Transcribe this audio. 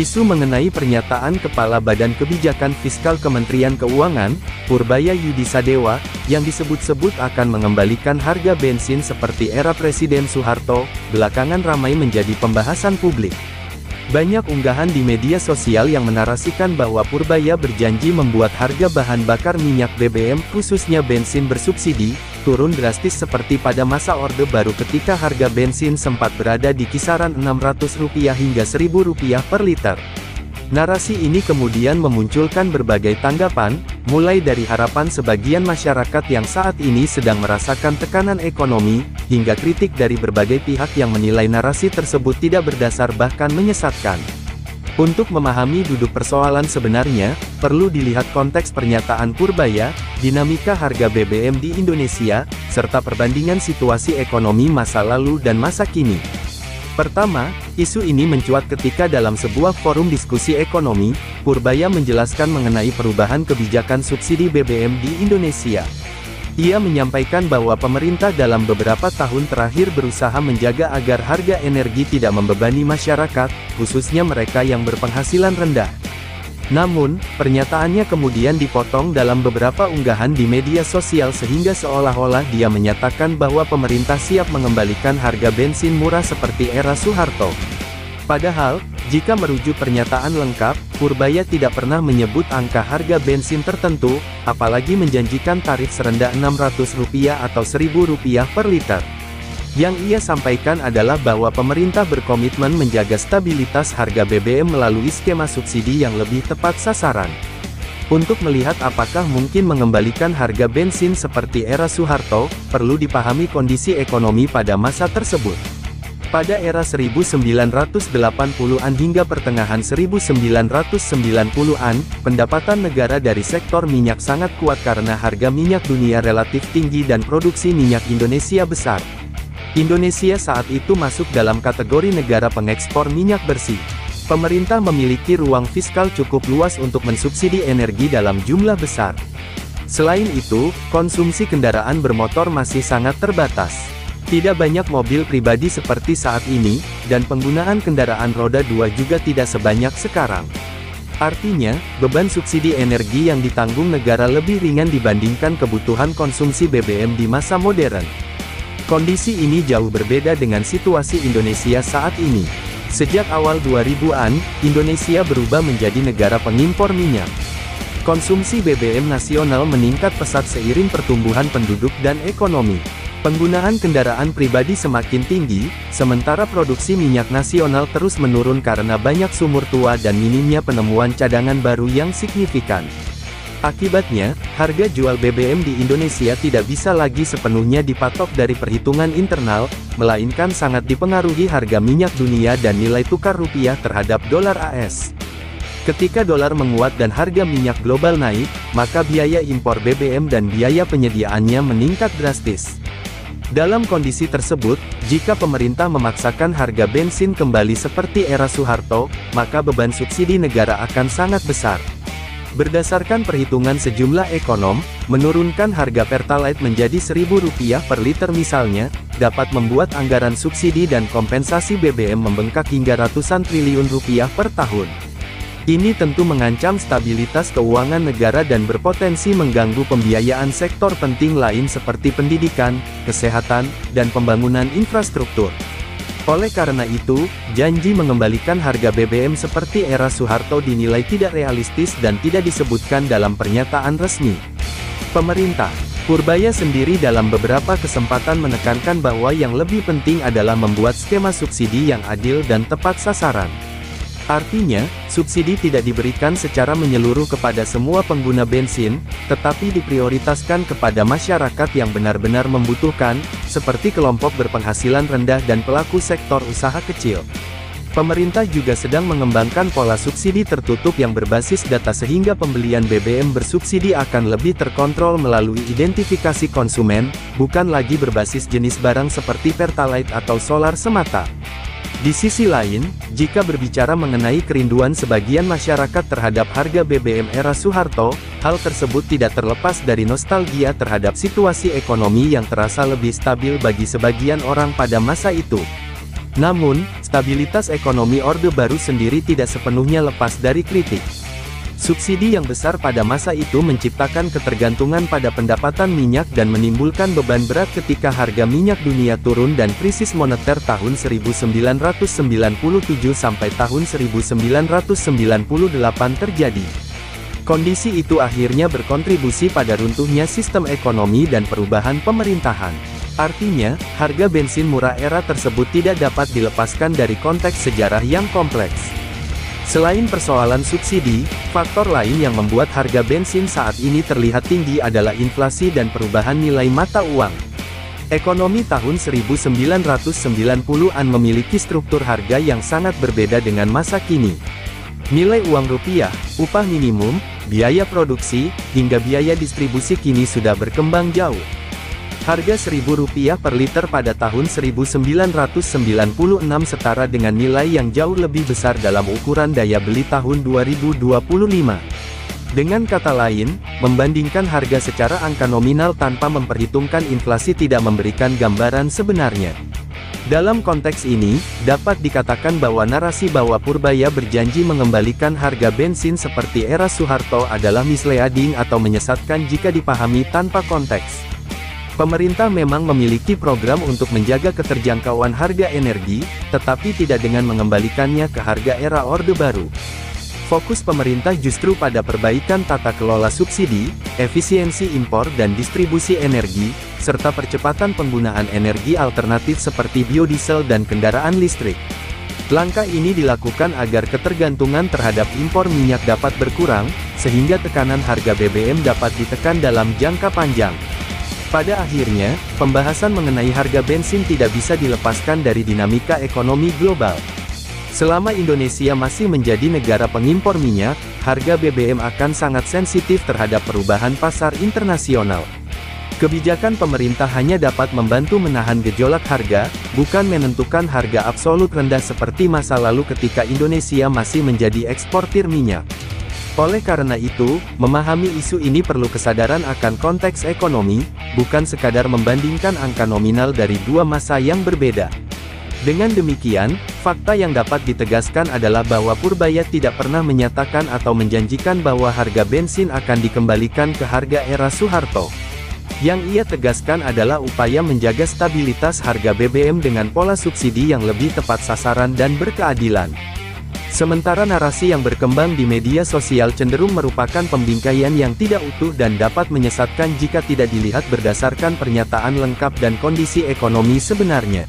Isu mengenai pernyataan Kepala Badan Kebijakan Fiskal Kementerian Keuangan, Purbaya Yudisadewa, yang disebut-sebut akan mengembalikan harga bensin seperti era Presiden Soeharto, belakangan ramai menjadi pembahasan publik. Banyak unggahan di media sosial yang menarasikan bahwa Purbaya berjanji membuat harga bahan bakar minyak BBM, khususnya bensin bersubsidi, turun drastis seperti pada masa Orde Baru ketika harga bensin sempat berada di kisaran Rp600 hingga Rp1.000 per liter. Narasi ini kemudian memunculkan berbagai tanggapan, mulai dari harapan sebagian masyarakat yang saat ini sedang merasakan tekanan ekonomi, hingga kritik dari berbagai pihak yang menilai narasi tersebut tidak berdasar bahkan menyesatkan. Untuk memahami duduk persoalan sebenarnya, perlu dilihat konteks pernyataan Purbaya, dinamika harga BBM di Indonesia, serta perbandingan situasi ekonomi masa lalu dan masa kini. Pertama, isu ini mencuat ketika dalam sebuah forum diskusi ekonomi, Purbaya menjelaskan mengenai perubahan kebijakan subsidi BBM di Indonesia. Ia menyampaikan bahwa pemerintah dalam beberapa tahun terakhir berusaha menjaga agar harga energi tidak membebani masyarakat, khususnya mereka yang berpenghasilan rendah. Namun, pernyataannya kemudian dipotong dalam beberapa unggahan di media sosial sehingga seolah-olah dia menyatakan bahwa pemerintah siap mengembalikan harga bensin murah seperti era Soeharto. Padahal, jika merujuk pernyataan lengkap, Purbaya tidak pernah menyebut angka harga bensin tertentu, apalagi menjanjikan tarif serendah Rp600 atau Rp1.000 per liter. Yang ia sampaikan adalah bahwa pemerintah berkomitmen menjaga stabilitas harga BBM melalui skema subsidi yang lebih tepat sasaran. Untuk melihat apakah mungkin mengembalikan harga bensin seperti era Soeharto, perlu dipahami kondisi ekonomi pada masa tersebut. Pada era 1980-an hingga pertengahan 1990-an, pendapatan negara dari sektor minyak sangat kuat karena harga minyak dunia relatif tinggi dan produksi minyak Indonesia besar. Indonesia saat itu masuk dalam kategori negara pengekspor minyak bersih. Pemerintah memiliki ruang fiskal cukup luas untuk mensubsidi energi dalam jumlah besar. Selain itu, konsumsi kendaraan bermotor masih sangat terbatas. Tidak banyak mobil pribadi seperti saat ini, dan penggunaan kendaraan roda 2 juga tidak sebanyak sekarang. Artinya, beban subsidi energi yang ditanggung negara lebih ringan dibandingkan kebutuhan konsumsi BBM di masa modern. Kondisi ini jauh berbeda dengan situasi Indonesia saat ini. Sejak awal 2000-an, Indonesia berubah menjadi negara pengimpor minyak. Konsumsi BBM nasional meningkat pesat seiring pertumbuhan penduduk dan ekonomi. Penggunaan kendaraan pribadi semakin tinggi, sementara produksi minyak nasional terus menurun karena banyak sumur tua dan minimnya penemuan cadangan baru yang signifikan. Akibatnya, harga jual BBM di Indonesia tidak bisa lagi sepenuhnya dipatok dari perhitungan internal, melainkan sangat dipengaruhi harga minyak dunia dan nilai tukar rupiah terhadap dolar AS. Ketika dolar menguat dan harga minyak global naik, maka biaya impor BBM dan biaya penyediaannya meningkat drastis. Dalam kondisi tersebut, jika pemerintah memaksakan harga bensin kembali seperti era Soeharto, maka beban subsidi negara akan sangat besar. Berdasarkan perhitungan sejumlah ekonom, menurunkan harga Pertalite menjadi Rp1.000 per liter misalnya, dapat membuat anggaran subsidi dan kompensasi BBM membengkak hingga ratusan triliun rupiah per tahun. Ini tentu mengancam stabilitas keuangan negara dan berpotensi mengganggu pembiayaan sektor penting lain seperti pendidikan, kesehatan, dan pembangunan infrastruktur. Oleh karena itu, janji mengembalikan harga BBM seperti era Soeharto dinilai tidak realistis dan tidak disebutkan dalam pernyataan resmi pemerintah. Purbaya sendiri dalam beberapa kesempatan menekankan bahwa yang lebih penting adalah membuat skema subsidi yang adil dan tepat sasaran. Artinya, subsidi tidak diberikan secara menyeluruh kepada semua pengguna bensin, tetapi diprioritaskan kepada masyarakat yang benar-benar membutuhkan, seperti kelompok berpenghasilan rendah dan pelaku sektor usaha kecil. Pemerintah juga sedang mengembangkan pola subsidi tertutup yang berbasis data sehingga pembelian BBM bersubsidi akan lebih terkontrol melalui identifikasi konsumen, bukan lagi berbasis jenis barang seperti Pertalite atau solar semata. Di sisi lain, jika berbicara mengenai kerinduan sebagian masyarakat terhadap harga BBM era Soeharto, hal tersebut tidak terlepas dari nostalgia terhadap situasi ekonomi yang terasa lebih stabil bagi sebagian orang pada masa itu. Namun, stabilitas ekonomi Orde Baru sendiri tidak sepenuhnya lepas dari kritik. Subsidi yang besar pada masa itu menciptakan ketergantungan pada pendapatan minyak dan menimbulkan beban berat ketika harga minyak dunia turun dan krisis moneter tahun 1997 sampai tahun 1998 terjadi. Kondisi itu akhirnya berkontribusi pada runtuhnya sistem ekonomi dan perubahan pemerintahan. Artinya, harga bensin murah era tersebut tidak dapat dilepaskan dari konteks sejarah yang kompleks. Selain persoalan subsidi, faktor lain yang membuat harga bensin saat ini terlihat tinggi adalah inflasi dan perubahan nilai mata uang. Ekonomi tahun 1990-an memiliki struktur harga yang sangat berbeda dengan masa kini. Nilai uang rupiah, upah minimum, biaya produksi, hingga biaya distribusi kini sudah berkembang jauh. Harga Rp1.000 per liter pada tahun 1996 setara dengan nilai yang jauh lebih besar dalam ukuran daya beli tahun 2025. Dengan kata lain, membandingkan harga secara angka nominal tanpa memperhitungkan inflasi tidak memberikan gambaran sebenarnya. Dalam konteks ini, dapat dikatakan bahwa narasi bahwa Purbaya berjanji mengembalikan harga bensin seperti era Soeharto adalah misleading atau menyesatkan jika dipahami tanpa konteks. Pemerintah memang memiliki program untuk menjaga keterjangkauan harga energi, tetapi tidak dengan mengembalikannya ke harga era Orde Baru. Fokus pemerintah justru pada perbaikan tata kelola subsidi, efisiensi impor dan distribusi energi, serta percepatan penggunaan energi alternatif seperti biodiesel dan kendaraan listrik. Langkah ini dilakukan agar ketergantungan terhadap impor minyak dapat berkurang, sehingga tekanan harga BBM dapat ditekan dalam jangka panjang. Pada akhirnya, pembahasan mengenai harga bensin tidak bisa dilepaskan dari dinamika ekonomi global. Selama Indonesia masih menjadi negara pengimpor minyak, harga BBM akan sangat sensitif terhadap perubahan pasar internasional. Kebijakan pemerintah hanya dapat membantu menahan gejolak harga, bukan menentukan harga absolut rendah seperti masa lalu ketika Indonesia masih menjadi eksportir minyak. Oleh karena itu, memahami isu ini perlu kesadaran akan konteks ekonomi, bukan sekadar membandingkan angka nominal dari dua masa yang berbeda. Dengan demikian, fakta yang dapat ditegaskan adalah bahwa Purbaya tidak pernah menyatakan atau menjanjikan bahwa harga bensin akan dikembalikan ke harga era Soeharto. Yang ia tegaskan adalah upaya menjaga stabilitas harga BBM dengan pola subsidi yang lebih tepat sasaran dan berkeadilan. Sementara narasi yang berkembang di media sosial cenderung merupakan pembingkaian yang tidak utuh dan dapat menyesatkan jika tidak dilihat berdasarkan pernyataan lengkap dan kondisi ekonomi sebenarnya.